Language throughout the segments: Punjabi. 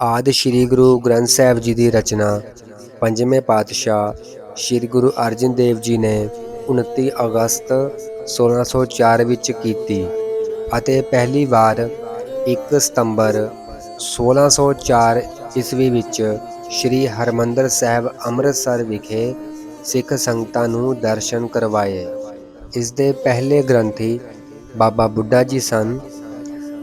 ਆਦਿ ਸ਼੍ਰੀ ਗੁਰੂ ਗ੍ਰੰਥ ਸਾਹਿਬ ਜੀ ਦੀ ਰਚਨਾ ਪੰਜਵੇਂ ਪਾਤਸ਼ਾਹ ਸ਼੍ਰੀ ਗੁਰੂ ਅਰਜਨ ਦੇਵ ਜੀ ਨੇ 29 ਅਗਸਤ 1604 ਵਿੱਚ ਕੀਤੀ ਅਤੇ ਪਹਿਲੀ ਵਾਰ 1 ਸਤੰਬਰ 1604 ਈਸਵੀ ਵਿੱਚ ਸ਼੍ਰੀ ਹਰਿਮੰਦਰ ਸਾਹਿਬ ਅੰਮ੍ਰਿਤਸਰ ਵਿਖੇ ਸਿੱਖ ਸੰਗਤਾਂ ਨੂੰ ਦਰਸ਼ਨ ਕਰਵਾਏ। ਇਸ ਦੇ ਪਹਿਲੇ ਗ੍ਰੰਥੀ ਬਾਬਾ ਬੁੱਢਾ ਜੀ ਸਨ,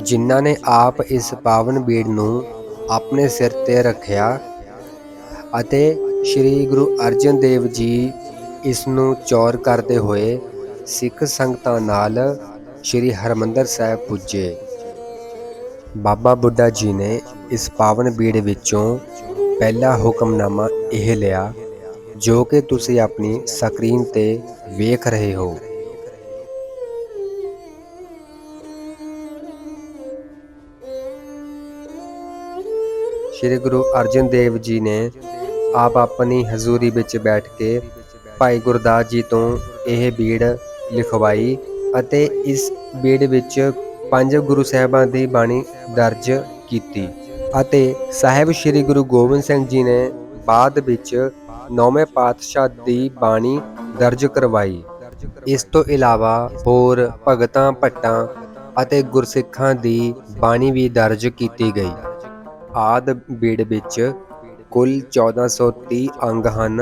ਜਿਨ੍ਹਾਂ ਨੇ ਆਪ ਇਸ ਪਾਵਨ ਬੀੜ ਨੂੰ ਆਪਣੇ ਸਿਰ ਤੇ ਰੱਖਿਆ ਅਤੇ ਸ਼੍ਰੀ ਗੁਰੂ ਅਰਜਨ ਦੇਵ ਜੀ ਇਸ ਨੂੰ ਚੌਰ ਕਰਦੇ ਹੋਏ ਸਿੱਖ ਸੰਗਤਾਂ ਨਾਲ ਸ਼੍ਰੀ ਹਰਿਮੰਦਰ ਸਾਹਿਬ ਪੁੱਜੇ। ਬਾਬਾ ਬੁੱਢਾ ਜੀ ਨੇ ਇਸ ਪਾਵਨ ਬੀੜ ਵਿੱਚੋਂ ਪਹਿਲਾ ਹੁਕਮਨਾਮਾ ਇਹ ਲਿਆ, ਜੋ ਕਿ ਤੁਸੀਂ ਆਪਣੀ ਸਕਰੀਨ ਤੇ ਵੇਖ ਰਹੇ ਹੋ। ਸ਼੍ਰੀ ਗੁਰੂ ਅਰਜਨ ਦੇਵ ਜੀ ਨੇ ਆਪ ਆਪਣੀ ਹਜ਼ੂਰੀ ਵਿੱਚ ਬੈਠ ਕੇ ਭਾਈ ਗੁਰਦਾਸ ਜੀ ਤੋਂ ਇਹ ਬੀੜ ਲਿਖਵਾਈ ਅਤੇ ਇਸ ਬੀੜ ਵਿੱਚ 5 ਗੁਰੂ ਸਾਹਿਬਾਂ ਦੀ ਬਾਣੀ ਦਰਜ ਕੀਤੀ ਅਤੇ ਸਾਹਿਬ ਸ਼੍ਰੀ ਗੁਰੂ ਗੋਬਿੰਦ ਸਿੰਘ ਜੀ ਨੇ ਬਾਅਦ ਵਿੱਚ 9ਵੇਂ ਪਾਤਸ਼ਾਹ ਦੀ ਬਾਣੀ ਦਰਜ ਕਰਵਾਈ। ਇਸ ਤੋਂ ਇਲਾਵਾ ਹੋਰ ਭਗਤਾਂ ਭੱਟਾਂ ਅਤੇ ਗੁਰਸਿੱਖਾਂ ਦੀ ਬਾਣੀ ਵੀ ਦਰਜ ਕੀਤੀ ਗਈ। ਆਦਿ ਬੀੜ ਵਿੱਚ ਕੁੱਲ 1430 ਅੰਗ ਹਨ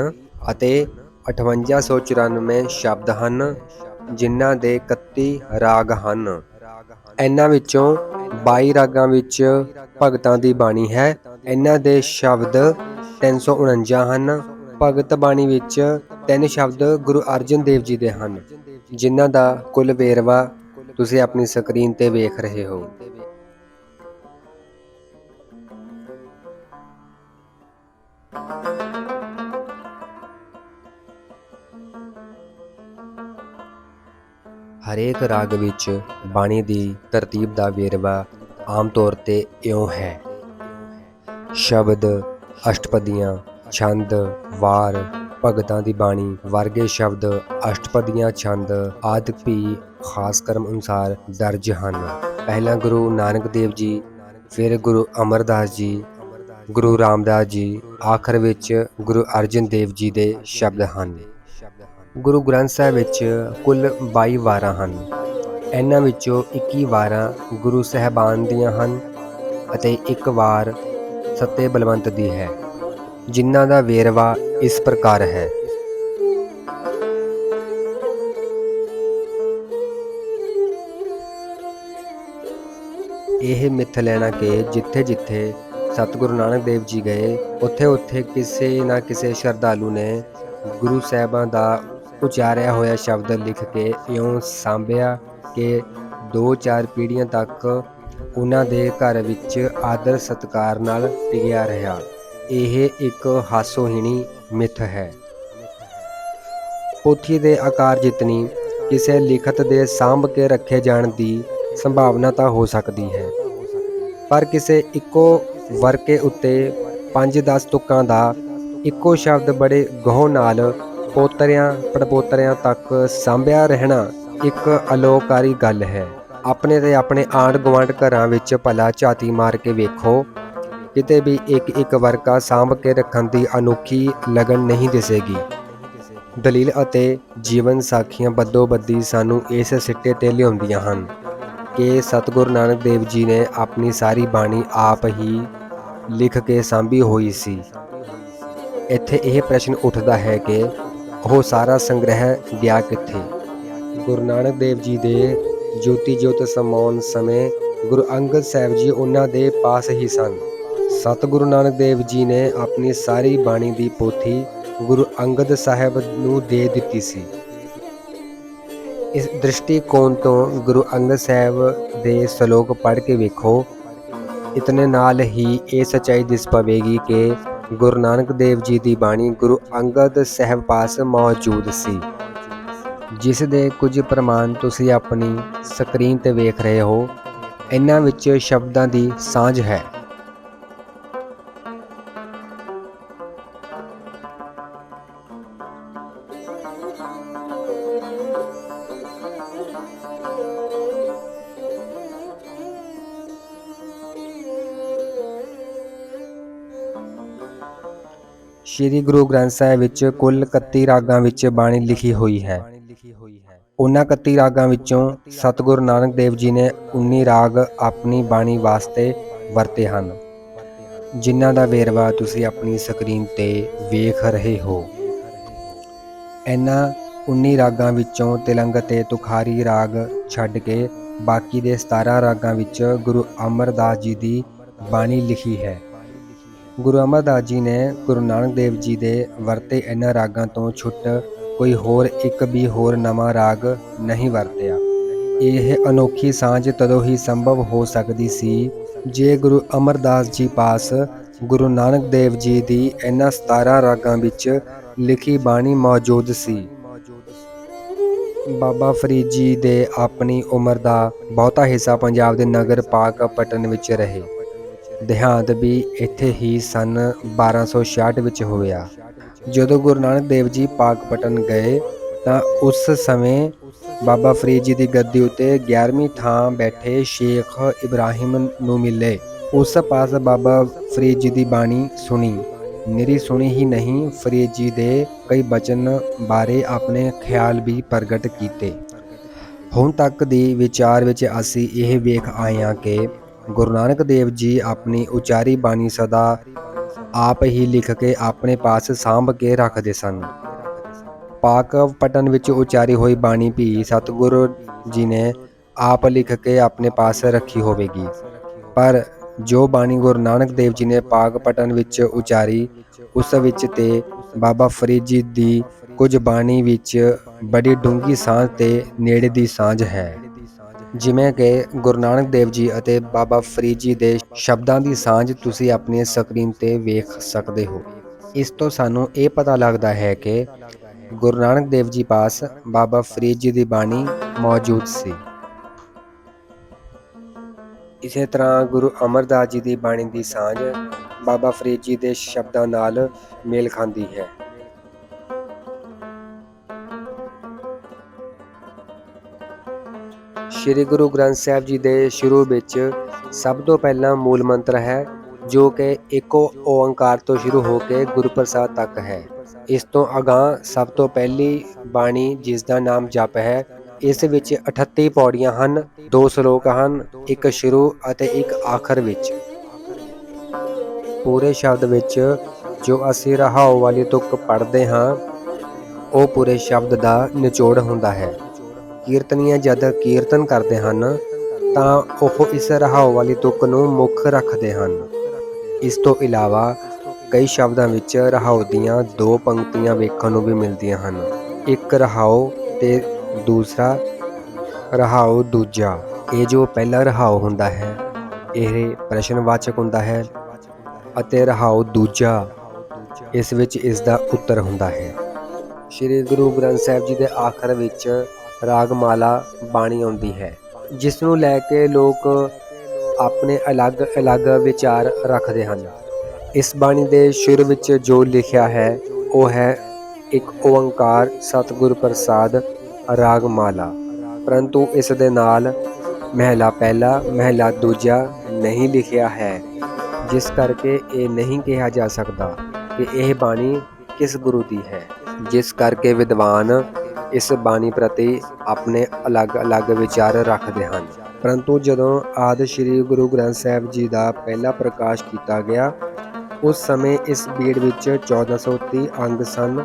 ਅਤੇ 5894 ਸ਼ਬਦ ਹਨ, ਜਿਨ੍ਹਾਂ ਦੇ 31 ਰਾਗ ਹਨ। ਇਹਨਾਂ ਵਿੱਚੋਂ 22 ਰਾਗਾਂ ਵਿੱਚ ਭਗਤਾਂ ਦੀ ਬਾਣੀ ਹੈ। ਇਹਨਾਂ ਦੇ ਸ਼ਬਦ 349 ਹਨ। ਭਗਤ ਬਾਣੀ ਵਿੱਚ 3 ਸ਼ਬਦ ਗੁਰੂ ਅਰਜਨ ਦੇਵ ਜੀ ਦੇ ਹਨ, ਜਿਨ੍ਹਾਂ ਦਾ ਕੁੱਲ ਵੇਰਵਾ ਤੁਸੀਂ ਆਪਣੀ ਸਕਰੀਨ ਤੇ ਵੇਖ ਰਹੇ ਹੋ। ਹਰੇਕ ਰਾਗ ਵਿੱਚ ਬਾਣੀ ਦੀ ਤਰਤੀਬ ਦਾ ਵੇਰਵਾ ਆਮ ਤੌਰ ਤੇ ਇਉਂ ਹੈ: ਸ਼ਬਦ, ਅਸ਼ਟਪਦੀਆਂ, ਛੰਦ, ਵਾਰ, ਭਗਤਾਂ ਦੀ ਬਾਣੀ ਵਰਗੇ ਸ਼ਬਦ, ਅਸ਼ਟਪਦੀਆਂ, ਛੰਦ ਆਦਿ ਵੀ ਖਾਸ ਕਰਮ ਅਨੁਸਾਰ ਦਰਜ ਹਨ। ਪਹਿਲਾਂ ਗੁਰੂ ਨਾਨਕ ਦੇਵ ਜੀ, ਫਿਰ ਗੁਰੂ ਅਮਰਦਾਸ ਜੀ, ਗੁਰੂ ਰਾਮਦਾਸ ਜੀ, ਆਖਰ ਵਿੱਚ ਗੁਰੂ ਅਰਜਨ ਦੇਵ ਜੀ ਦੇ ਸ਼ਬਦ ਹਨ। ਗੁਰੂ ਗ੍ਰੰਥ ਸਾਹਿਬ ਵਿੱਚ ਕੁੱਲ 22 ਵਾਰਾਂ ਹਨ। ਇਹਨਾਂ ਵਿੱਚੋਂ 21 ਵਾਰਾਂ ਗੁਰੂ ਸਾਹਿਬਾਨ ਦੀਆਂ ਹਨ ਅਤੇ ਇੱਕ ਵਾਰ ਸੱਤੇ ਬਲਵੰਤ ਦੀ ਹੈ, ਜਿਨ੍ਹਾਂ ਦਾ ਵੇਰਵਾ ਇਸ ਪ੍ਰਕਾਰ ਹੈ: ਇਹ ਮਿੱਥ ਲੈਣਾ ਕਿ ਜਿੱਥੇ ਜਿੱਥੇ ਸਤਿਗੁਰੂ ਨਾਨਕ ਦੇਵ ਜੀ ਗਏ, ਉੱਥੇ ਉੱਥੇ ਕਿਸੇ ਨਾ ਕਿਸੇ ਸ਼ਰਧਾਲੂ ਨੇ ਗੁਰੂ ਸਾਹਿਬਾਂ ਦਾ ਉਚਾਰਿਆ ਹੋਇਆ ਸ਼ਬਦ ਲਿਖ ਕੇ ਇਉਂ ਸਾਂਭਿਆ ਕਿ 2-4 ਪੀੜ੍ਹੀਆਂ ਤੱਕ ਉਹਨਾਂ ਦੇ ਘਰ ਵਿੱਚ ਆਦਰ ਸਤਿਕਾਰ ਨਾਲ ਟਿਕਿਆ ਰਿਹਾ। ਇਹ ਇੱਕ ਹਾਸੋਹੀਣੀ ਮਿੱਥ ਹੈ। ਪੋਥੀ ਦੇ ਆਕਾਰ ਜਿਤਨੀ ਕਿਸੇ ਲਿਖਤ ਦੇ ਸਾਂਭ ਕੇ ਰੱਖੇ ਜਾਣ ਦੀ ਸੰਭਾਵਨਾ ਤਾਂ ਹੋ ਸਕਦੀ ਹੈ, ਪਰ ਕਿਸੇ ਇੱਕੋ ਵਰਕੇ ਉੱਤੇ 5-10 ਤੁਕਾਂ ਦਾ ਇੱਕੋ ਸ਼ਬਦ ਬੜੇ ਗਹੁ ਨਾਲ ਪੋਤਰਿਆਂ ਪੜਪੋਤਰਿਆਂ ਤੱਕ ਸਾਂਭਿਆ ਰਹਿਣਾ ਇੱਕ ਅਲੋਕਾਰੀ ਗੱਲ ਹੈ। ਆਪਣੇ ਤੇ ਆਪਣੇ ਆਂਢ ਗੁਆਂਢ ਘਰਾਂ ਵਿੱਚ ਭਲਾ ਝਾਤੀ ਮਾਰ ਕੇ ਵੇਖੋ, ਕਿਤੇ ਵੀ ਇੱਕ ਵਰਕਾ ਸਾਂਭ ਕੇ ਰੱਖਣ ਦੀ ਅਨੋਖੀ ਲਗਨ ਨਹੀਂ ਦਿਸੇਗੀ। ਦਲੀਲ ਅਤੇ ਜੀਵਨ ਸਾਖੀਆਂ ਬਦੋ-ਬਦੀ ਸਾਨੂੰ ਇਸ ਸਿੱਟੇ ਤੇ ਲਿਆਉਂਦੀਆਂ ਹਨ ਕਿ ਸਤਿਗੁਰੂ ਨਾਨਕ ਦੇਵ ਜੀ ਨੇ ਆਪਣੀ ਸਾਰੀ ਬਾਣੀ ਆਪ ਹੀ ਲਿਖ ਕੇ ਸਾਂਭੀ ਹੋਈ ਸੀ। ਇੱਥੇ ਇਹ ਪ੍ਰਸ਼ਨ ਉੱਠਦਾ ਹੈ ਕਿ ਉਹ ਸਾਰਾ ਸੰਗ੍ਰਹਿ ਗਿਆ ਕਿੱਥੇ? ਗੁਰੂ ਨਾਨਕ ਦੇਵ ਜੀ ਦੇ ਜੋਤੀ ਜੋਤ ਸਮਾਉਣ ਸਮੇਂ ਗੁਰੂ ਅੰਗਦ ਸਾਹਿਬ ਜੀ ਉਹਨਾਂ ਦੇ ਪਾਸ ਹੀ ਸਨ। ਸਤਿਗੁਰੂ ਨਾਨਕ ਦੇਵ ਜੀ ਨੇ ਆਪਣੀ ਸਾਰੀ ਬਾਣੀ ਦੀ ਪੋਥੀ ਗੁਰੂ ਅੰਗਦ ਸਾਹਿਬ ਨੂੰ ਦੇ ਦਿੱਤੀ ਸੀ। ਇਸ ਦ੍ਰਿਸ਼ਟੀਕੋਣ ਤੋਂ ਗੁਰੂ ਅੰਗਦ ਸਾਹਿਬ ਦੇ ਸ਼ਲੋਕ ਪੜ੍ਹ ਕੇ ਵੇਖੋ। ਇਤਨੇ ਨਾਲ ਹੀ ਇਹ ਸੱਚਾਈ ਦਿਸ ਪਵੇਗੀ ਕਿ ਗੁਰੂ ਨਾਨਕ ਦੇਵ ਜੀ ਦੀ ਬਾਣੀ ਗੁਰੂ ਅੰਗਦ ਸਾਹਿਬ ਪਾਸ ਮੌਜੂਦ ਸੀ, ਜਿਸ ਦੇ ਕੁਝ ਪ੍ਰਮਾਣ ਤੁਸੀਂ ਆਪਣੀ ਸਕਰੀਨ ਤੇ ਵੇਖ ਰਹੇ ਹੋ। ਇਹਨਾਂ ਵਿੱਚ ਸ਼ਬਦਾਂ ਦੀ ਸਾਂਝ ਹੈ। ਸ਼੍ਰੀ ਗੁਰੂ ਗ੍ਰੰਥ ਸਾਹਿਬ ਵਿੱਚ ਕੁੱਲ 31 ਰਾਗਾਂ ਵਿੱਚ ਬਾਣੀ ਲਿਖੀ ਹੋਈ ਹੈ। ਉਹਨਾਂ 31 ਰਾਗਾਂ ਵਿੱਚੋਂ ਸਤਿਗੁਰੂ ਨਾਨਕ ਦੇਵ ਜੀ ਨੇ 19 ਰਾਗ ਆਪਣੀ ਬਾਣੀ ਵਾਸਤੇ ਵਰਤੇ ਹਨ, ਜਿਨ੍ਹਾਂ ਦਾ ਵੇਰਵਾ ਤੁਸੀਂ ਆਪਣੀ ਸਕਰੀਨ ਤੇ ਵੇਖ ਰਹੇ ਹੋ। ਇਹਨਾਂ 19 ਰਾਗਾਂ ਵਿੱਚੋਂ ਤਿਲੰਗ ਤੇ ਤੁਖਾਰੀ ਰਾਗ ਛੱਡ ਕੇ ਬਾਕੀ ਦੇ 17 ਰਾਗਾਂ ਵਿੱਚ ਗੁਰੂ ਅਮਰਦਾਸ ਜੀ ਦੀ ਬਾਣੀ ਲਿਖੀ ਹੈ। ਗੁਰੂ ਅਮਰਦਾਸ ਜੀ ਨੇ ਗੁਰੂ ਨਾਨਕ ਦੇਵ ਜੀ ਦੇ ਵਰਤੇ ਇਹਨਾਂ ਰਾਗਾਂ ਤੋਂ ਛੁੱਟ ਕੋਈ ਹੋਰ ਇੱਕ ਵੀ ਹੋਰ ਨਵਾਂ ਰਾਗ ਨਹੀਂ ਵਰਤਿਆ। ਇਹ ਅਨੋਖੀ ਸਾਂਝ ਤਦੋਂ ਹੀ ਸੰਭਵ ਹੋ ਸਕਦੀ ਸੀ ਜੇ ਗੁਰੂ ਅਮਰਦਾਸ ਜੀ ਪਾਸ ਗੁਰੂ ਨਾਨਕ ਦੇਵ ਜੀ ਦੀ ਇਹਨਾਂ 17 ਰਾਗਾਂ ਵਿੱਚ ਲਿਖੀ ਬਾਣੀ ਮੌਜੂਦ ਸੀ। ਬਾਬਾ ਫਰੀਦ ਜੀ ਦੇ ਆਪਣੀ ਉਮਰ ਦਾ ਬਹੁਤਾ ਹਿੱਸਾ ਪੰਜਾਬ ਦੇ ਨਗਰ ਪਾਕਪਟਨ ਵਿੱਚ ਰਹੇ। ਦੇਹਾਂਤ ਵੀ ਇੱਥੇ ਹੀ ਸਨ 1266 ਵਿੱਚ ਹੋਇਆ। ਜਦੋਂ ਗੁਰੂ ਨਾਨਕ ਦੇਵ ਜੀ ਪਾਕਪਟਨ ਗਏ ਤਾਂ ਉਸ ਸਮੇਂ ਬਾਬਾ ਫਰੀਦ ਜੀ ਦੀ ਗੱਦੀ ਉੱਤੇ 11ਵੀਂ ਥਾਂ ਬੈਠੇ ਸ਼ੇਖ ਇਬਰਾਹਿਮ ਨੂੰ ਮਿਲੇ। ਉਸ ਪਾਸ ਬਾਬਾ ਫਰੀਦ ਜੀ ਦੀ ਬਾਣੀ ਸੁਣੀ। ਨਿਰੀ ਸੁਣੀ ਹੀ ਨਹੀਂ, ਫਰੀਦ ਜੀ ਦੇ ਕਈ ਬਚਨ ਬਾਰੇ ਆਪਣੇ ਖਿਆਲ ਵੀ ਪ੍ਰਗਟ ਕੀਤੇ। ਹੁਣ ਤੱਕ ਦੀ ਵਿਚਾਰ ਵਿੱਚ ਅਸੀਂ ਇਹ ਵੇਖ ਆਏ ਹਾਂ ਕਿ ਗੁਰੂ ਨਾਨਕ ਦੇਵ ਜੀ ਆਪਣੀ ਉਚਾਰੀ ਬਾਣੀ ਸਦਾ ਆਪ ਹੀ ਲਿਖ ਕੇ ਆਪਣੇ ਪਾਸ ਸਾਂਭ ਕੇ ਰੱਖਦੇ ਸਨ। ਪਾਕਪਟਨ ਵਿੱਚ ਉਚਾਰੀ ਹੋਈ ਬਾਣੀ ਵੀ ਸਤਿਗੁਰੂ ਜੀ ਨੇ ਆਪ ਲਿਖ ਕੇ ਆਪਣੇ ਪਾਸ ਰੱਖੀ ਹੋਵੇਗੀ, ਪਰ ਜੋ ਬਾਣੀ ਗੁਰੂ ਨਾਨਕ ਦੇਵ ਜੀ ਨੇ ਪਾਕਪਟਨ ਵਿੱਚ ਉਚਾਰੀ, ਉਸ ਵਿੱਚ ਤੇ ਬਾਬਾ ਫਰੀਦ ਜੀ ਦੀ ਕੁਝ ਬਾਣੀ ਵਿੱਚ ਬੜੀ ਡੂੰਘੀ ਸਾਂਝ ਤੇ ਨੇੜੇ ਦੀ ਸਾਂਝ ਹੈ। ਜਿਵੇਂ ਕਿ ਗੁਰੂ ਨਾਨਕ ਦੇਵ ਜੀ ਅਤੇ ਬਾਬਾ ਫਰੀਦ ਜੀ ਦੇ ਸ਼ਬਦਾਂ ਦੀ ਸਾਂਝ ਤੁਸੀਂ ਆਪਣੀ ਸਕਰੀਨ ਤੇ ਵੇਖ ਸਕਦੇ ਹੋ। ਇਸ ਤੋਂ ਸਾਨੂੰ ਇਹ ਪਤਾ ਲੱਗਦਾ ਹੈ ਕਿ ਗੁਰੂ ਨਾਨਕ ਦੇਵ ਜੀ ਪਾਸ ਬਾਬਾ ਫਰੀਦ ਜੀ ਦੀ ਬਾਣੀ ਮੌਜੂਦ ਸੀ। ਇਸੇ ਤਰ੍ਹਾਂ ਗੁਰੂ ਅਮਰਦਾਸ ਜੀ ਦੀ ਬਾਣੀ ਦੀ ਸਾਂਝ ਬਾਬਾ ਫਰੀਦ ਜੀ ਦੇ ਸ਼ਬਦਾਂ ਨਾਲ ਮੇਲ ਖਾਂਦੀ ਹੈ। ਸ਼੍ਰੀ ਗੁਰੂ ਗ੍ਰੰਥ ਸਾਹਿਬ ਜੀ ਦੇ ਸ਼ੁਰੂ ਵਿੱਚ ਸਭ ਤੋਂ ਪਹਿਲਾਂ ਮੂਲ ਮੰਤਰ ਹੈ, ਜੋ ਕਿ ਇੱਕੋ ਓੰਕਾਰ ਤੋਂ ਸ਼ੁਰੂ ਹੋ ਕੇ ਗੁਰਪ੍ਰਸਾਦ ਤੱਕ ਹੈ। ਇਸ ਤੋਂ ਅਗਾਂਹ ਸਭ ਤੋਂ ਪਹਿਲੀ ਬਾਣੀ, ਜਿਸ ਦਾ ਨਾਮ ਜਪ ਹੈ, ਇਸ ਵਿੱਚ 38 ਪੌੜੀਆਂ ਹਨ, 2 ਸ਼ਲੋਕ ਹਨ, ਇੱਕ ਸ਼ੁਰੂ ਅਤੇ ਇੱਕ ਆਖਰ ਵਿੱਚ। ਪੂਰੇ ਸ਼ਬਦ ਵਿੱਚ ਜੋ ਅਸੀਂ ਰਹਾਉ ਵਾਲੀ ਤੁਕ ਪੜ੍ਹਦੇ ਹਾਂ, ਉਹ ਪੂਰੇ ਸ਼ਬਦ ਦਾ ਨਿਚੋੜ ਹੁੰਦਾ ਹੈ। ਕੀਰਤਨੀਏ ਜਦ ਕੀਰਤਨ ਕਰਦੇ ਹਨ ਤਾਂ ਉਹ ਇਸ ਰਹਾਉ ਵਾਲੀ ਤੁਕ ਨੂੰ ਮੁੱਖ ਰੱਖਦੇ ਹਨ। ਇਸ ਤੋਂ ਇਲਾਵਾ ਕਈ ਸ਼ਬਦਾਂ ਵਿੱਚ ਰਹਾਉ ਦੀਆਂ 2 ਪੰਕਤੀਆਂ ਵੇਖਣ ਨੂੰ ਵੀ ਮਿਲਦੀਆਂ ਹਨ। ਇੱਕ ਰਹਾਉ ਤੇ ਦੂਸਰਾ ਰਹਾਉ ਦੂਜਾ। ਇਹ ਜੋ ਪਹਿਲਾ ਰਹਾਉ ਹੁੰਦਾ ਹੈ, ਇਹ ਪ੍ਰਸ਼ਨਵਾਚਕ ਹੁੰਦਾ ਹੈ, ਅਤੇ ਰਹਾਉ ਦੂਜਾ, ਇਸ ਵਿੱਚ ਇਸ ਦਾ ਉੱਤਰ ਹੁੰਦਾ ਹੈ। ਸ਼੍ਰੀ ਗੁਰੂ ਗ੍ਰੰਥ ਸਾਹਿਬ ਜੀ ਦੇ ਆਖਰ ਵਿੱਚ ਰਾਗਮਾਲਾ ਬਾਣੀ ਆਉਂਦੀ ਹੈ, ਜਿਸ ਨੂੰ ਲੈ ਕੇ ਲੋਕ ਆਪਣੇ ਅਲੱਗ-ਅਲੱਗ ਵਿਚਾਰ ਰੱਖਦੇ ਹਨ। ਇਸ ਬਾਣੀ ਦੇ ਸ਼ੁਰੂ ਵਿੱਚ ਜੋ ਲਿਖਿਆ ਹੈ, ਉਹ ਹੈ ਇੱਕ ਓੰਕਾਰ ਸਤਿਗੁਰ ਪ੍ਰਸਾਦ ਰਾਗਮਾਲਾ, ਪਰੰਤੂ ਇਸ ਦੇ ਨਾਲ ਮਹਿਲਾ ਪਹਿਲਾ ਮਹਿਲਾ ਦੂਜਾ ਨਹੀਂ ਲਿਖਿਆ ਹੈ, ਜਿਸ ਕਰਕੇ ਇਹ ਨਹੀਂ ਕਿਹਾ ਜਾ ਸਕਦਾ ਕਿ ਇਹ ਬਾਣੀ ਕਿਸ ਗੁਰੂ ਦੀ ਹੈ, ਜਿਸ ਕਰਕੇ ਵਿਦਵਾਨ ਇਸ ਬਾਣੀ ਪ੍ਰਤੀ ਆਪਣੇ ਅਲੱਗ-ਅਲੱਗ ਵਿਚਾਰ ਰੱਖਦੇ ਹਨ। ਪਰੰਤੂ ਜਦੋਂ ਆਦਿ ਸ਼੍ਰੀ ਗੁਰੂ ਗ੍ਰੰਥ ਸਾਹਿਬ ਜੀ ਦਾ ਪਹਿਲਾ ਪ੍ਰਕਾਸ਼ ਕੀਤਾ ਗਿਆ, ਉਸ ਸਮੇਂ ਇਸ ਬੀੜ ਵਿੱਚ 1430 ਅੰਗ ਸਨ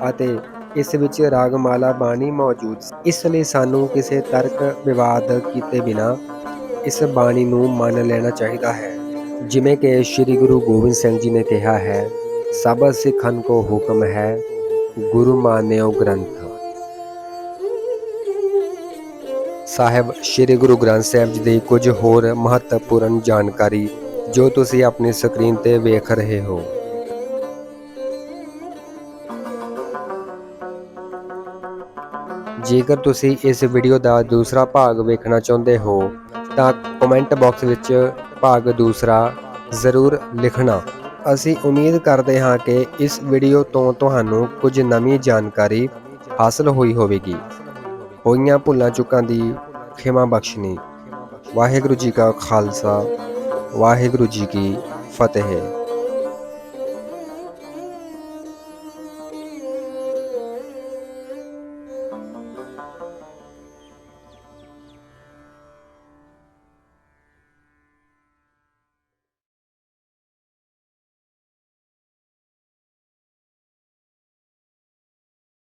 ਅਤੇ ਇਸ ਵਿੱਚ ਰਾਗਮਾਲਾ ਬਾਣੀ ਮੌਜੂਦ ਸੀ। ਇਸ ਲਈ ਸਾਨੂੰ ਕਿਸੇ ਤਰਕ ਵਿਵਾਦ ਕੀਤੇ ਬਿਨਾਂ ਇਸ ਬਾਣੀ ਨੂੰ ਮੰਨ ਲੈਣਾ ਚਾਹੀਦਾ ਹੈ। ਜਿਵੇਂ ਕਿ ਸ਼੍ਰੀ ਗੁਰੂ ਗੋਬਿੰਦ ਸਿੰਘ ਜੀ ਨੇ ਕਿਹਾ ਹੈ, ਸਭ ਸਿੱਖਨ ਕੋ ਹੁਕਮ ਹੈ, ਗੁਰੂ ਮਾਨਿਓ ਗ੍ਰੰਥ। ਸਾਹਿਬ ਸ਼੍ਰੀ ਗੁਰੂ ਗ੍ਰੰਥ ਸਾਹਿਬ ਜੀ ਦੀ ਕੁਝ ਹੋਰ ਮਹੱਤਵਪੂਰਨ ਜਾਣਕਾਰੀ ਜੋ ਤੁਸੀਂ ਆਪਣੀ ਸਕਰੀਨ ਤੇ ਵੇਖ ਰਹੇ ਹੋ। ਜੇਕਰ ਤੁਸੀਂ ਇਸ ਵੀਡੀਓ ਦਾ ਦੂਸਰਾ ਭਾਗ ਵੇਖਣਾ ਚਾਹੁੰਦੇ ਹੋ ਤਾਂ ਕਮੈਂਟ ਬਾਕਸ ਵਿੱਚ ਭਾਗ ਦੂਸਰਾ ਜ਼ਰੂਰ ਲਿਖਣਾ। ਅਸੀਂ ਉਮੀਦ ਕਰਦੇ ਹਾਂ ਕਿ ਇਸ ਵੀਡੀਓ ਤੋਂ ਤੁਹਾਨੂੰ ਕੁਝ ਨਵੀਂ ਜਾਣਕਾਰੀ ਹਾਸਲ ਹੋਈ ਹੋਵੇਗੀ। ਹੋਈਆਂ ਭੁੱਲਾਂ ਚੁੱਕਾਂ ਦੀ ਖਿਮਾ ਬਖਸ਼ਣੀ। ਵਾਹਿਗੁਰੂ ਜੀ ਕਾ ਖਾਲਸਾ, ਵਾਹਿਗੁਰੂ ਜੀ ਕੀ ਫਤਿਹ।